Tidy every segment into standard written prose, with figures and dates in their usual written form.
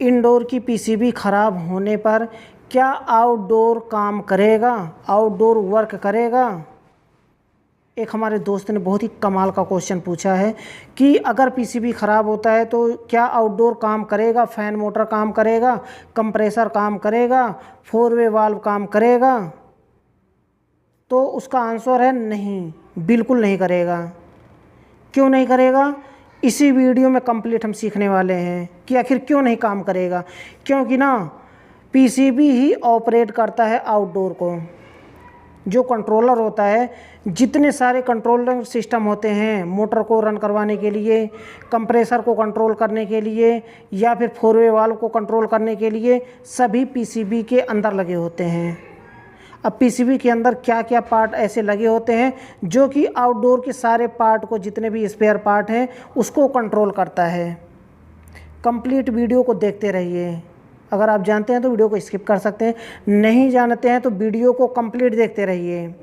Indoor की PCB ख़राब होने पर क्या आउटडोर काम करेगा, आउटडोर वर्क करेगा? एक हमारे दोस्त ने बहुत ही कमाल का क्वेश्चन पूछा है कि अगर पीसीबी ख़राब होता है तो क्या आउटडोर काम करेगा, फ़ैन मोटर काम करेगा, कंप्रेसर काम करेगा, 4 वे वाल्व काम करेगा? तो उसका आंसर है नहीं, बिल्कुल नहीं करेगा। क्यों नहीं करेगा? इसी वीडियो में कंप्लीट हम सीखने वाले हैं कि आखिर क्यों नहीं काम करेगा। क्योंकि ना पीसीबी ही ऑपरेट करता है आउटडोर को। जो कंट्रोलर होता है, जितने सारे कंट्रोलर सिस्टम होते हैं मोटर को रन करवाने के लिए, कंप्रेसर को कंट्रोल करने के लिए या फिर 4 वे वाल्व को कंट्रोल करने के लिए, सभी पीसीबी के अंदर लगे होते हैं। अब पीसीबी के अंदर क्या क्या पार्ट ऐसे लगे होते हैं जो कि आउटडोर के सारे पार्ट को, जितने भी स्पेयर पार्ट हैं, उसको कंट्रोल करता है। कंप्लीट वीडियो को देखते रहिए। अगर आप जानते हैं तो वीडियो को स्किप कर सकते हैं, नहीं जानते हैं तो वीडियो को कंप्लीट देखते रहिए।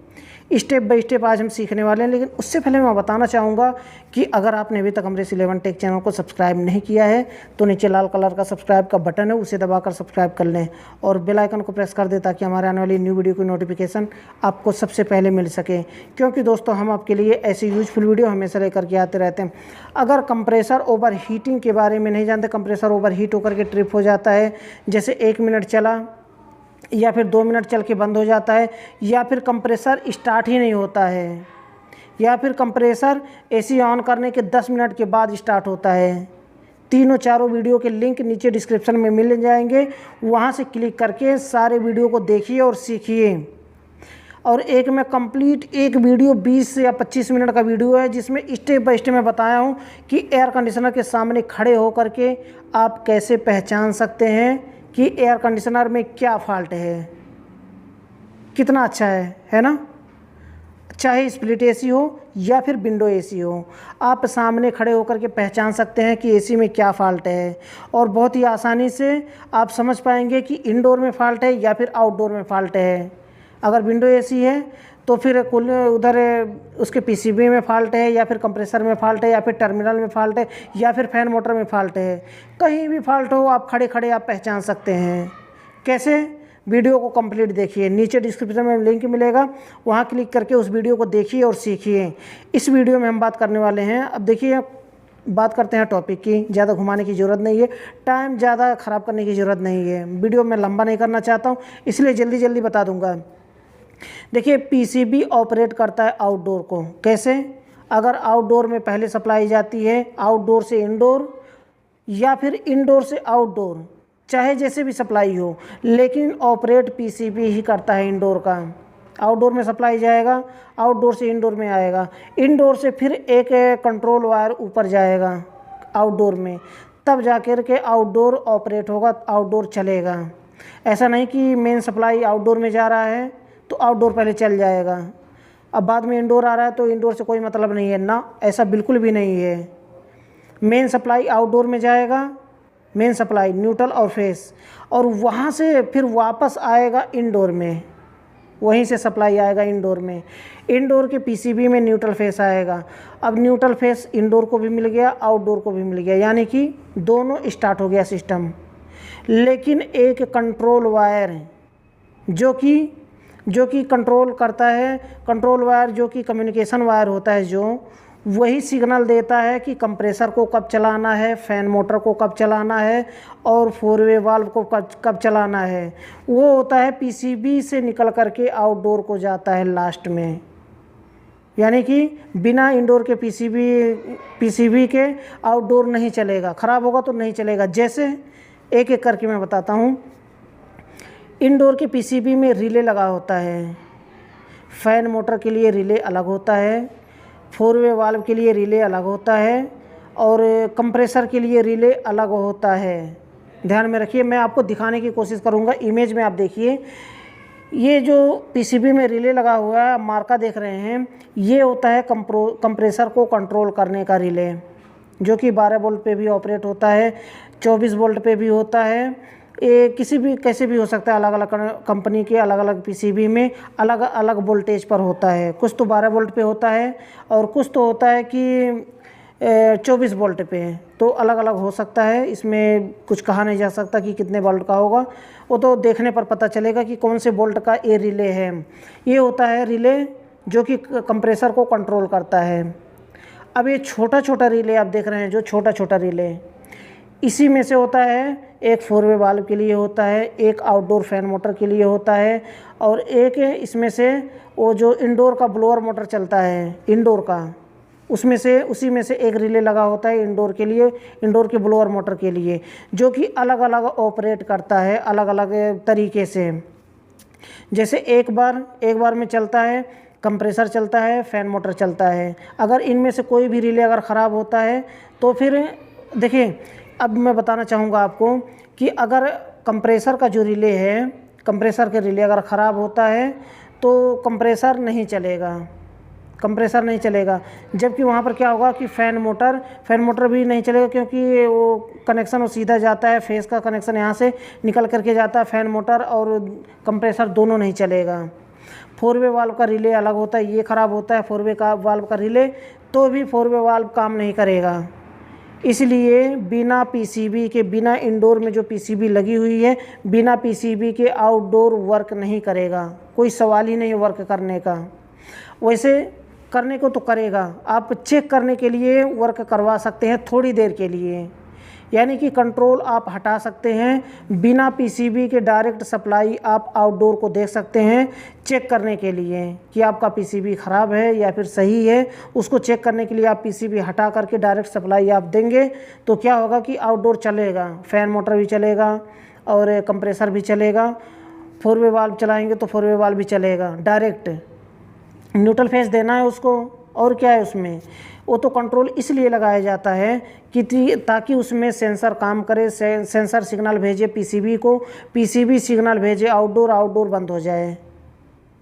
स्टेप बाय स्टेप आज हम सीखने वाले हैं। लेकिन उससे पहले मैं बताना चाहूँगा कि अगर आपने अभी तक अमरीश 11 टेक चैनल को सब्सक्राइब नहीं किया है तो नीचे लाल कलर का सब्सक्राइब का बटन है, उसे दबाकर सब्सक्राइब कर लें और बेल आइकन को प्रेस कर दें ताकि हमारे आने वाली न्यू वीडियो की नोटिफिकेशन आपको सबसे पहले मिल सके। क्योंकि दोस्तों हम आपके लिए ऐसी यूजफुल वीडियो हमेशा लेकर के आते रहते हैं। अगर कंप्रेसर ओवर हीटिंग के बारे में नहीं जानते, कंप्रेसर ओवर हीट होकर के ट्रिप हो जाता है, जैसे 1 मिनट चला या फिर 2 मिनट चल के बंद हो जाता है, या फिर कंप्रेसर स्टार्ट ही नहीं होता है, या फिर कंप्रेसर एसी ऑन करने के 10 मिनट के बाद स्टार्ट होता है। तीनों चारों वीडियो के लिंक नीचे डिस्क्रिप्शन में मिल जाएंगे, वहाँ से क्लिक करके सारे वीडियो को देखिए और सीखिए। और एक मैं कंप्लीट एक वीडियो 20 या 25 मिनट का वीडियो है जिसमें स्टेप बाय स्टेप मैं बताया हूँ कि एयर कंडीशनर के सामने खड़े होकर के आप कैसे पहचान सकते हैं कि एयर कंडीशनर में क्या फॉल्ट है। कितना अच्छा है ना? चाहे स्प्लिट एसी हो या फिर विंडो एसी हो, आप सामने खड़े होकर के पहचान सकते हैं कि एसी में क्या फॉल्ट है और बहुत ही आसानी से आप समझ पाएंगे कि इंडोर में फॉल्ट है या फिर आउटडोर में फॉल्ट है। अगर विंडो एसी है तो फिर कुल उधर उसके पीसीबी में फॉल्ट है या फिर कंप्रेसर में फॉल्ट है या फिर टर्मिनल में फॉल्ट है या फिर फैन मोटर में फॉल्ट है। कहीं भी फॉल्ट हो आप खड़े खड़े आप पहचान सकते हैं। कैसे? वीडियो को कंप्लीट देखिए, नीचे डिस्क्रिप्शन में लिंक मिलेगा, वहाँ क्लिक करके उस वीडियो को देखिए और सीखिए। इस वीडियो में हम बात करने वाले हैं, अब देखिए बात करते हैं टॉपिक की। ज़्यादा घुमाने की ज़रूरत नहीं है, टाइम ज़्यादा ख़राब करने की ज़रूरत नहीं है। वीडियो में लंबा नहीं करना चाहता हूँ, इसलिए जल्दी जल्दी बता दूँगा। देखिए पीसीबी ऑपरेट करता है आउटडोर को। कैसे? अगर आउटडोर में पहले सप्लाई जाती है, आउटडोर से इंडोर या फिर इंडोर से आउटडोर, चाहे जैसे भी सप्लाई हो, लेकिन ऑपरेट पीसीबी ही करता है इंडोर का। आउटडोर में सप्लाई जाएगा, आउटडोर से इंडोर में आएगा, इंडोर से फिर एक कंट्रोल वायर ऊपर जाएगा आउटडोर में, तब जाकर के आउटडोर ऑपरेट होगा, आउटडोर चलेगा। ऐसा नहीं कि मेन सप्लाई आउटडोर में जा रहा है तो आउटडोर पहले चल जाएगा, अब बाद में इंडोर आ रहा है तो इंडोर से कोई मतलब नहीं है ना, ऐसा बिल्कुल भी नहीं है। मेन सप्लाई आउटडोर में जाएगा, मेन सप्लाई न्यूट्रल और फेस, और वहाँ से फिर वापस आएगा इंडोर में, वहीं से सप्लाई आएगा इंडोर में। इंडोर के पीसीबी में न्यूट्रल फेस आएगा। अब न्यूट्रल फेस इंडोर को भी मिल गया, आउटडोर को भी मिल गया, यानी कि दोनों स्टार्ट हो गया सिस्टम। लेकिन एक कंट्रोल वायर जो कि कंट्रोल करता है, कंट्रोल वायर जो कि कम्युनिकेशन वायर होता है, जो वही सिग्नल देता है कि कंप्रेसर को कब चलाना है, फ़ैन मोटर को कब चलाना है और 4 वे वाल्व को कब चलाना है। वो होता है पीसीबी से निकल करके आउटडोर को जाता है लास्ट में। यानी कि बिना इंडोर के पीसीबी के आउटडोर नहीं चलेगा, ख़राब होगा तो नहीं चलेगा। जैसे एक एक करके मैं बताता हूँ। इंडोर के पीसीबी में रिले लगा होता है, फ़ैन मोटर के लिए रिले अलग होता है, 4 वे वाल्व के लिए रिले अलग होता है और कंप्रेसर के लिए रिले अलग होता है। ध्यान में रखिए, मैं आपको दिखाने की कोशिश करूँगा, इमेज में आप देखिए। ये जो पीसीबी में रिले लगा हुआ है, मार्का देख रहे हैं, ये होता है कंप्रेसर को कंट्रोल करने का रिले, जो कि 12 वोल्ट पे भी ऑपरेट होता है, 24 वोल्ट पे भी होता है। ये कैसे भी हो सकता है। अलग अलग कंपनी के अलग अलग पीसीबी में अलग अलग वोल्टेज पर होता है। कुछ तो 12 वोल्ट पे होता है और कुछ तो होता है कि 24 वोल्ट पे है, तो अलग अलग हो सकता है। इसमें कुछ कहा नहीं जा सकता कि कितने वोल्ट का होगा, वो तो देखने पर पता चलेगा कि कौन से वोल्ट का ये रिले है। ये होता है रिले जो कि कंप्रेसर को कंट्रोल करता है। अब ये छोटा छोटा रिले आप देख रहे हैं, जो छोटा छोटा रिले, इसी में से होता है एक 4 वे वाल्व के लिए होता है, एक आउटडोर फैन मोटर के लिए होता है, और एक इसमें से वो जो इंडोर का ब्लोअर मोटर चलता है इंडोर का, उसमें से उसी में से एक रिले लगा होता है इंडोर के लिए, इंडोर के ब्लोअर मोटर के लिए, जो कि अलग अलग ऑपरेट करता है अलग अलग तरीके से। जैसे एक बार में चलता है कंप्रेसर, चलता है फैन मोटर चलता है। अगर इनमें से कोई भी रिले अगर ख़राब होता है तो फिर देखिए, अब मैं बताना चाहूँगा आपको कि अगर कंप्रेसर का जो रिले है, कंप्रेसर के रिले अगर ख़राब होता है तो कंप्रेसर नहीं चलेगा। जबकि वहाँ पर क्या होगा कि फैन मोटर भी नहीं चलेगा, क्योंकि वो कनेक्शन वो सीधा जाता है, फेस का कनेक्शन यहाँ से निकल करके जाता है, फैन मोटर और कंप्रेसर दोनों नहीं चलेगा। 4 वे वाल्व का रिले अलग होता है, ये ख़राब होता है 4 वे का वाल्व का रिले, तो भी 4 वे वाल्व काम नहीं करेगा। इसलिए बिना पीसीबी के, बिना इंडोर में जो पीसीबी लगी हुई है, बिना पीसीबी के आउटडोर वर्क नहीं करेगा। कोई सवाल ही नहीं वर्क करने का। वैसे करने को तो करेगा, आप चेक करने के लिए वर्क करवा सकते हैं थोड़ी देर के लिए, यानी कि कंट्रोल आप हटा सकते हैं। बिना पीसीबी के डायरेक्ट सप्लाई आप आउटडोर को देख सकते हैं चेक करने के लिए कि आपका पीसीबी ख़राब है या फिर सही है। उसको चेक करने के लिए आप पीसीबी हटा करके डायरेक्ट सप्लाई आप देंगे तो क्या होगा कि आउटडोर चलेगा, फैन मोटर भी चलेगा और कंप्रेसर भी चलेगा। 4 वे वाल्व चलाएँगे तो 4 वे वाल्व भी चलेगा। डायरेक्ट न्यूट्रल फेस देना है उसको, और क्या है उसमें, वो तो कंट्रोल इसलिए लगाया जाता है कि ताकि उसमें सेंसर काम करे, सेंसर सिग्नल भेजे पीसीबी को, पीसीबी सिग्नल भेजे आउटडोर बंद हो जाए।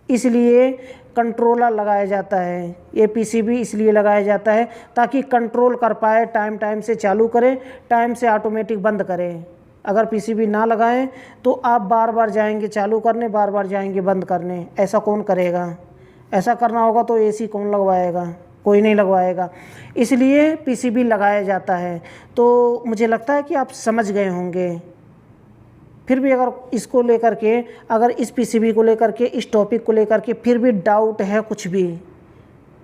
इसलिए कंट्रोलर लगाया जाता है, ये पीसीबी इसलिए लगाया जाता है ताकि कंट्रोल कर पाए, टाइम से चालू करे, टाइम से ऑटोमेटिक बंद करे। अगर पीसीबी ना लगाएं तो आप बार बार जाएंगे चालू करने, बार बार जाएंगे बंद करने, ऐसा कौन करेगा? ऐसा करना होगा तो एसी कौन लगवाएगा? कोई नहीं लगवाएगा। इसलिए पीसीबी लगाया जाता है। तो मुझे लगता है कि आप समझ गए होंगे। फिर भी अगर इसको लेकर के, अगर इस पीसीबी को लेकर के, इस टॉपिक को लेकर के फिर भी डाउट है,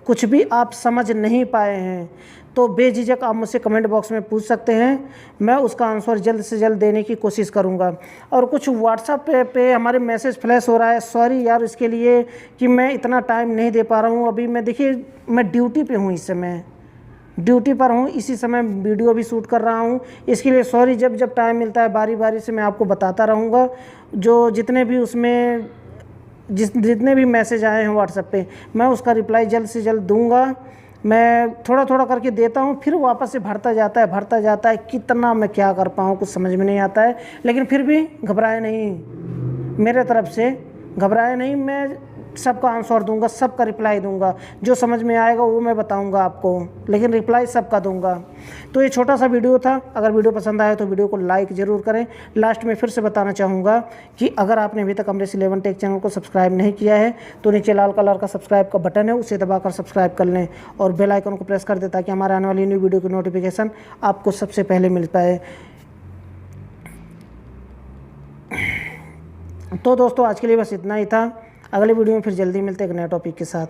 कुछ भी आप समझ नहीं पाए हैं, तो बेझिझक आप मुझसे कमेंट बॉक्स में पूछ सकते हैं। मैं उसका आंसर जल्द से जल्द देने की कोशिश करूंगा। और कुछ व्हाट्सएप पे हमारे मैसेज फ्लैश हो रहा है, सॉरी यार इसके लिए कि मैं इतना टाइम नहीं दे पा रहा हूं। अभी मैं देखिए, मैं ड्यूटी पे हूं, इस समय ड्यूटी पर हूं, इसी समय वीडियो भी शूट कर रहा हूं। इसके लिए सॉरी। जब टाइम मिलता है बारी बारी से मैं आपको बताता रहूँगा। जो जितने भी मैसेज आए हैं व्हाट्सएप पे, मैं उसका रिप्लाई जल्द से जल्द दूंगा। मैं थोड़ा थोड़ा करके देता हूँ, फिर वापस से भरता जाता है। कितना मैं क्या कर पाऊँ कुछ समझ में नहीं आता है। लेकिन फिर भी घबराए नहीं, मेरे तरफ से घबराए नहीं। मैं सबका आंसर दूंगा, सबका रिप्लाई दूंगा। जो समझ में आएगा वो मैं बताऊंगा आपको, लेकिन रिप्लाई सबका दूंगा। तो ये छोटा सा वीडियो था। अगर वीडियो पसंद आए तो वीडियो को लाइक ज़रूर करें। लास्ट में फिर से बताना चाहूँगा कि अगर आपने अभी तक अमरेश 11 टेक चैनल को सब्सक्राइब नहीं किया है तो नीचे लाल कलर का सब्सक्राइब का बटन है, उसे दबाकर सब्सक्राइब कर लें और बेल आइकन को प्रेस कर दें ताकि हमारे आने वाली न्यू वीडियो की नोटिफिकेशन आपको सबसे पहले मिल पाए। तो दोस्तों आज के लिए बस इतना ही था। अगले वीडियो में फिर जल्दी मिलते हैं एक नए टॉपिक के साथ।